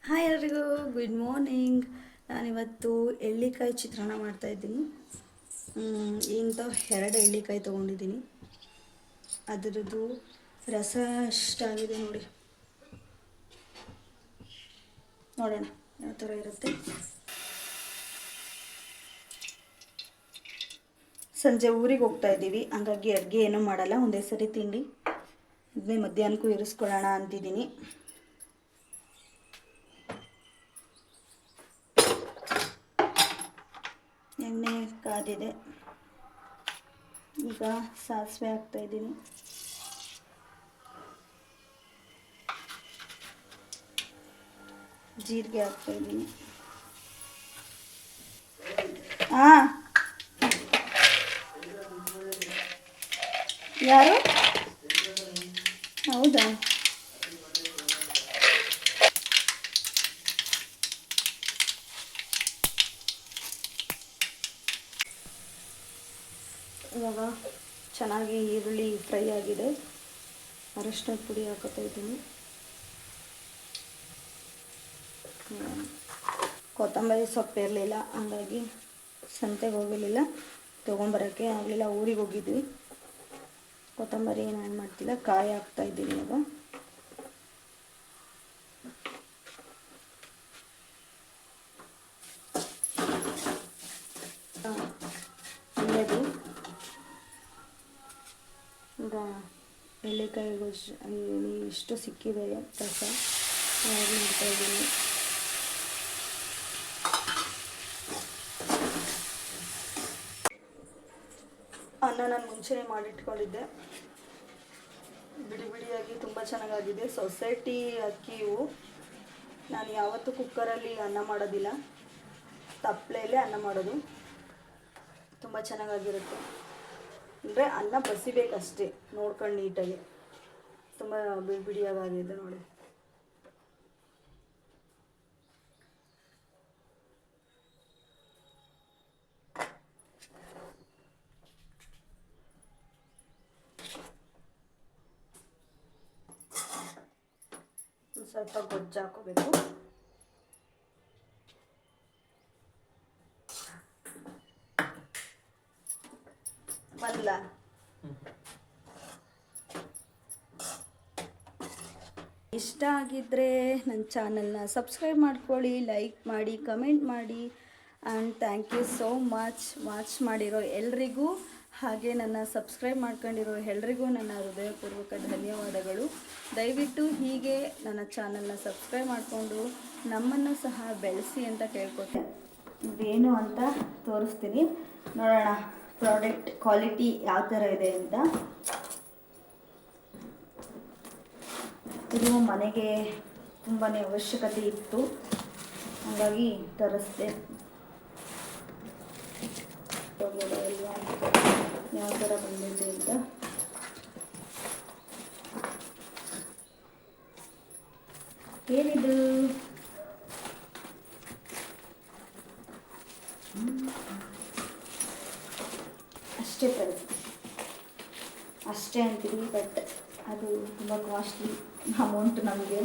Hi ಎಲ್ರಿಗೂ good morning. ನಾನಿವತ್ತು ಎಳ್ಳಿಕಾಯಿ ಚಿತ್ರಾನ್ನ ಮಾಡ್ತಾಯಿದ್ದೀನಿ. ಇಂಥ 2 ಎಳ್ಳಿಕಾಯಿ ತೊಗೊಂಡಿದ್ದೀನಿ. ಅದರದ್ದು ರಸ ಎಷ್ಟಾಗಿದೆ ನೋಡಿ, ನೋಡೋಣ ಯಾವ ಥರ ಇರುತ್ತೆ. ಸಂಜೆ ಊರಿಗೆ ಹೋಗ್ತಾ ಇದ್ದೀವಿ, ಹಂಗಾಗಿ ಅಡುಗೆ ಏನೂ ಮಾಡಲ್ಲ, ಒಂದೇ ಸರಿ ತಿಂಡಿ. ಇದನ್ನೇ ಮಧ್ಯಾಹ್ನಕ್ಕೂ ಇರಿಸ್ಕೊಳ್ಳೋಣ ಅಂತಿದ್ದೀನಿ. ಎಣ್ಣೆ ಕಾದಿದೆ, ಈಗ ಸಾಸಿವೆ ಹಾಕ್ತಾಯಿದ್ದೀನಿ. ಜೀರಿಗೆ ಹಾಕ್ತಾಯಿದ್ದೀನಿ. ಯಾರು? ಹೌದಾ? ಇವಾಗ ಚೆನ್ನಾಗಿ ಈರುಳ್ಳಿ ಫ್ರೈ ಆಗಿದೆ. ಅರಶಿನ ಪುಡಿ ಹಾಕೋತಾ ಇದ್ದೀನಿ. ಕೊತ್ತಂಬರಿ ಸೊಪ್ಪು ಇರಲಿಲ್ಲ, ಹಾಗಾಗಿ ಸಂತೆಗೆ ಹೋಗಿರಲಿಲ್ಲ, ತೊಗೊಂಬರೋಕ್ಕೆ ಆಗಲಿಲ್ಲ. ಊರಿಗೆ ಹೋಗಿದ್ವಿ. ಕೊತ್ತಂಬರಿ ಏನು ಆ್ಯಡ್ ಮಾಡ್ತಿಲ್ಲ, ಕಾಯಿ ಹಾಕ್ತಾಯಿದ್ದೀನಿ. ಇವಾಗ ಒಳ್ಳೆಯದು. ಈಗ ಎಳ್ಳಿಕಾಯಿ ಇಷ್ಟು ಸಿಕ್ಕಿದೆ ರಸ, ಮಾಡ್ತಾಯಿದ್ದೀನಿ. ಅನ್ನ ನಾನು ಮುಂಚೆನೇ ಮಾಡಿಟ್ಕೊಂಡಿದ್ದೆ, ಬಿಡಿ ಬಿಡಿಯಾಗಿ ತುಂಬ ಚೆನ್ನಾಗಾಗಿದೆ. ಸೊಸೈಟಿ ಅಕ್ಕಿ ಇವು. ನಾನು ಯಾವತ್ತೂ ಕುಕ್ಕರಲ್ಲಿ ಅನ್ನ ಮಾಡೋದಿಲ್ಲ, ತಪ್ಪಲೆಯಲ್ಲೇ ಅನ್ನ ಮಾಡೋದು. ತುಂಬ ಚೆನ್ನಾಗಾಗಿರುತ್ತೆ. ಅಂದರೆ ಅನ್ನ ಬಸಿಬೇಕಷ್ಟೇ, ನೋಡ್ಕೊಂಡು ನೀಟಾಗಿ. ತುಂಬ ಬಿಡಿ ಬಿಡಿಯಾಗಿದೆ ನೋಡಿ. ಸ್ವಲ್ಪ ಗೊಜ್ಜು ಹಾಕೋಬೇಕು. ಬಂದ್ಲ ಇಷ್ಟ ಆಗಿದ್ದರೆ ನನ್ನ ಚಾನಲ್ನ ಸಬ್ಸ್ಕ್ರೈಬ್ ಮಾಡ್ಕೊಳ್ಳಿ, ಲೈಕ್ ಮಾಡಿ, ಕಮೆಂಟ್ ಮಾಡಿ. And thank you so much. Watch ಮಾಡಿರೋ ಎಲ್ರಿಗೂ, ಹಾಗೆ ನನ್ನ ಸಬ್ಸ್ಕ್ರೈಬ್ ಮಾಡ್ಕೊಂಡಿರೋ ಎಲ್ರಿಗೂ ನನ್ನ ಹೃದಯಪೂರ್ವಕ ಧನ್ಯವಾದಗಳು. ದಯವಿಟ್ಟು ಹೀಗೆ ನನ್ನ ಚಾನಲ್ನ ಸಬ್ಸ್ಕ್ರೈಬ್ ಮಾಡಿಕೊಂಡು ನಮ್ಮನ್ನು ಸಹ ಬೆಳೆಸಿ ಅಂತ ಕೇಳ್ಕೊತೀನಿ. ಇದೇನು ಅಂತ ತೋರಿಸ್ತೀನಿ, ನೋಡೋಣ ಪ್ರಾಡಕ್ಟ್ ಕ್ವಾಲಿಟಿ ಯಾವ ಥರ ಇದೆ ಅಂತ. ಇದು ಮನೆಗೆ ತುಂಬಾ ಅವಶ್ಯಕತೆ ಇತ್ತು, ಹಾಗಾಗಿ ತರಿಸ್ದೆ. ಯಾವ ಥರ ಬಂದಿದೆ ಅಂತ. ಏನಿದು? ಅಷ್ಟೇ ಪ್ರೈಸ್, ಅಷ್ಟೇ ಅಂತೀವಿ, ಬಟ್ ಅದು ತುಂಬ ಕಾಸ್ಟ್ಲಿ ಅಮೌಂಟ್ ನಮಗೆ.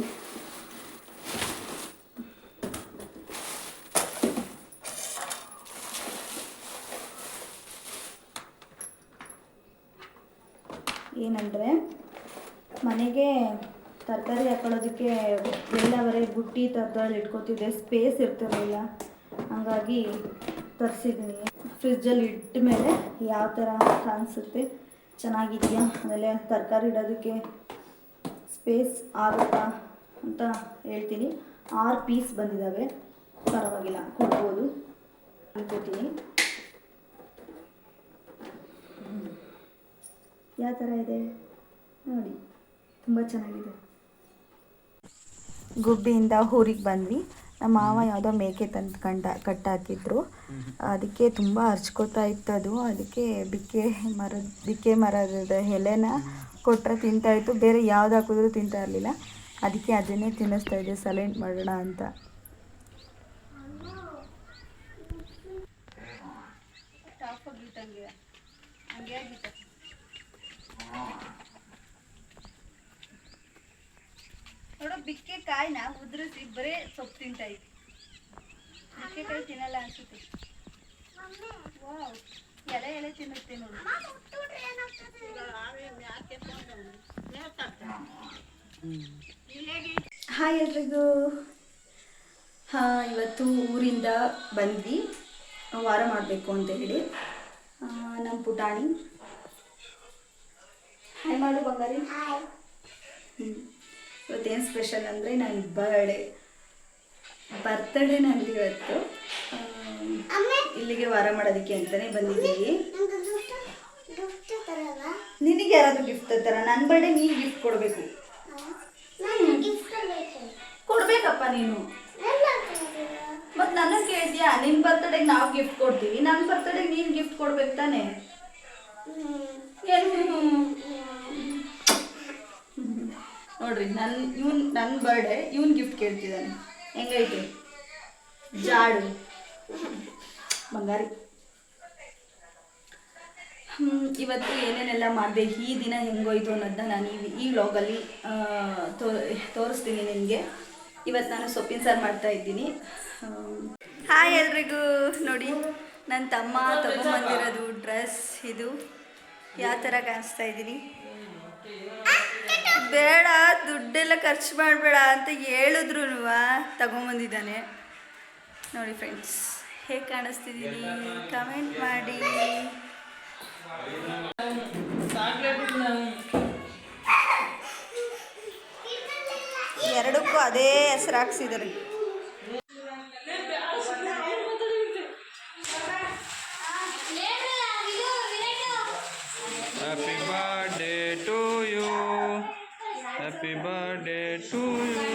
ಏನಂದರೆ ಮನೆಗೆ ತರಕಾರಿ ಹಾಕೊಳ್ಳೋದಕ್ಕೆ ಎಲ್ಲವರೆ ಬುಟ್ಟಿ ಥರದಲ್ಲಿ ಇಟ್ಕೊತಿದ್ದೆ, ಸ್ಪೇಸ್ ಇರ್ತಿರಲಿಲ್ಲ, ಹಾಗಾಗಿ ತರಿಸಿದ್ದೀನಿ. ಫ್ರಿಜ್ಜಲ್ಲಿ ಇಟ್ಟ ಮೇಲೆ ಯಾವ ಥರ ಕಾಣಿಸುತ್ತೆ, ಚೆನ್ನಾಗಿದೆಯಾ, ಆಮೇಲೆ ತರಕಾರಿ ಇಡೋದಕ್ಕೆ ಸ್ಪೇಸ್ ಆಗುತ್ತಾ ಅಂತ ಹೇಳ್ತೀನಿ. 6 ಪೀಸ್ ಬಂದಿದ್ದಾವೆ, ಪರವಾಗಿಲ್ಲ, ಕೊಡ್ಬೋದು ಅನ್ಕೋತೀನಿ. ಯಾವ ಥರ ಇದೆ ನೋಡಿ, ತುಂಬ ಚೆನ್ನಾಗಿದೆ. ಗುಬ್ಬಿಯಿಂದ ಊರಿಗೆ ಬಂದ್ವಿ. ನಮ್ಮ ಮಾವ ಯಾವುದೋ ಮೇಕೆ ತಂದು ಕಟ್ಟಾಕಿದ್ರು, ಅದಕ್ಕೆ ತುಂಬ ಹರ್ಚ್ಕೋತಾ ಇತ್ತು ಅದು. ಅದಕ್ಕೆ ಬಿಕ್ಕೆ ಮರದ ಎಲೆನ ಕೊಟ್ಟರೆ ತಿಂತಾಯಿತ್ತು, ಬೇರೆ ಯಾವ್ದು ಹಾಕಿದ್ರೂ ತಿಂತಾ ಇರಲಿಲ್ಲ. ಅದಕ್ಕೆ ಅದನ್ನೇ ತಿನ್ನಿಸ್ತಾ ಇದ್ದೆ, ಸೈಲೆಂಟ್ ಮಾಡೋಣ ಅಂತ. ನೋಡೋ ಬಿಕ್ಕೆ ಕಾಯಿನ ಉದುರಿಸಿ ಬರೇ ಸೊಪ್ಪು ತಿಂತಾ ಇದ್ವಿ. ಬಿಕ್ಕೆ ಕಾಯಿ ತಿನ್ನಲ್ಲ ಅನ್ಸುತ್ತೆ. ವಾವ್, ಎಲೆ ಎಲೆ ತಿನ್ನುತ್ತೆ ನೋಡಿ. ಹಾಯ್ ಎಲ್ರಿಗೂ. ಇವತ್ತು ಊರಿಂದ ಬಂದ್ವಿ ವಾರ ಮಾಡಬೇಕು ಅಂತ ಹೇಳಿ. ನಮ್ಮ ಪುಟಾಣಿ ಹಾಯ್ ಮಾಡು ಬಂಗಾರಿ. ಇವತ್ತೇನು ಸ್ಪೆಷಲ್ ಅಂದರೆ ನನ್ನ ಬರ್ತಡೇ ನಂದು ಇವತ್ತು. ಇಲ್ಲಿಗೆ ವಾರ ಮಾಡೋದಕ್ಕೆ ಅಂತಲೇ ಬಂದಿದ್ದೀವಿ. ನಿನಗೆ ಯಾರಾದರೂ ಗಿಫ್ಟ್ ತರ್ತಾರ? ನನ್ನ ಬರ್ಡೇ ನೀನು ಗಿಫ್ಟ್ ಕೊಡಬೇಕು. ಕೊಡ್ಬೇಕಪ್ಪ ನೀನು. ಮತ್ತು ನನಗೆ ಕೇಳ್ತೀಯಾ? ನಿನ್ನ ಬರ್ತಡೇಗೆ ನಾವು ಗಿಫ್ಟ್ ಕೊಡ್ತೀವಿ, ನನ್ನ ಬರ್ತಡೇಗೆ ನೀನು ಗಿಫ್ಟ್ ಕೊಡ್ಬೇಕು ತಾನೆ. ಏನು ನೋಡ್ರಿ, ನನ್ನ ಬರ್ಡೇ ಇವನ್ ಗಿಫ್ಟ್ ಕೇಳ್ತಿದ್ದಾನೆ. ಹೆಂಗೈತೆ ಜಾಡು ಬಂಗಾರಿ. ಇವತ್ತು ಏನೇನೆಲ್ಲ ಮಾಡಿದೆ, ಈ ದಿನ ಹೆಂಗೋಯ್ತು ಅನ್ನೋದನ್ನ ನಾನು ಈ ವ್ಲಾಗಲ್ಲಿ ತೋರಿಸ್ತೀನಿ ನಿಮಗೆ. ಇವತ್ತು ನಾನು ಸೊಪ್ಪಿನ ಸಾರು ಮಾಡ್ತಾ ಇದ್ದೀನಿ. ಹಾಯ್ ಎಲ್ರಿಗೂ. ನೋಡಿ, ನನ್ನ ತಮ್ಮ ತಗೊಂಬಂದಿರೋದು ಡ್ರೆಸ್ ಇದು. ಯಾವ ಥರ ಕಾಣಿಸ್ತಾ ಇದ್ದೀನಿ? ಬೇಡ, ದುಡ್ಡೆಲ್ಲ ಖರ್ಚು ಮಾಡಬೇಡ ಅಂತ ಹೇಳಿದ್ರು ತಗೊಂಬಂದಿದ್ದಾನೆ. ನೋಡಿ ಫ್ರೆಂಡ್ಸ್, ಹೇಗೆ ಕಾಣಿಸ್ತಿದ್ದೀನಿ ಕಮೆಂಟ್ ಮಾಡಿ. ಎರಡಕ್ಕೂ ಅದೇ ಹೆಸರು ಹಾಕ್ಸಿದ್ದಾರೆ. Happy birthday to you. Happy birthday to you.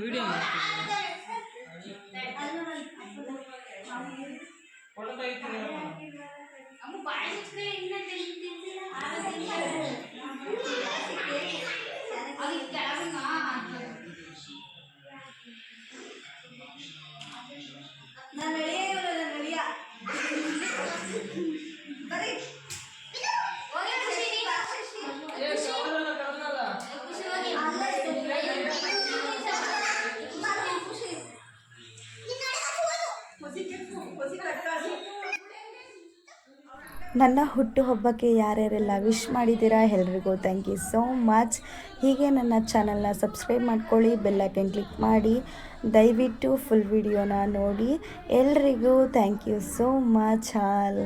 Video ನನ್ನ ಹುಟ್ಟುಹಬ್ಬಕ್ಕೆ ಯಾರ್ಯಾರೆಲ್ಲ ವಿಶ್ ಮಾಡಿದ್ದೀರಾ ಎಲ್ರಿಗೂ ಥ್ಯಾಂಕ್ ಯು ಸೋ ಮಚ್. ಹೀಗೆ ನನ್ನ ಚಾನಲ್ನ ಸಬ್ಸ್ಕ್ರೈಬ್ ಮಾಡ್ಕೊಳ್ಳಿ, ಬೆಲ್ ಐಕನ್ ಕ್ಲಿಕ್ ಮಾಡಿ, ದಯವಿಟ್ಟು ಫುಲ್ ವಿಡಿಯೋನ ನೋಡಿ. ಎಲ್ರಿಗೂ thank you so much all.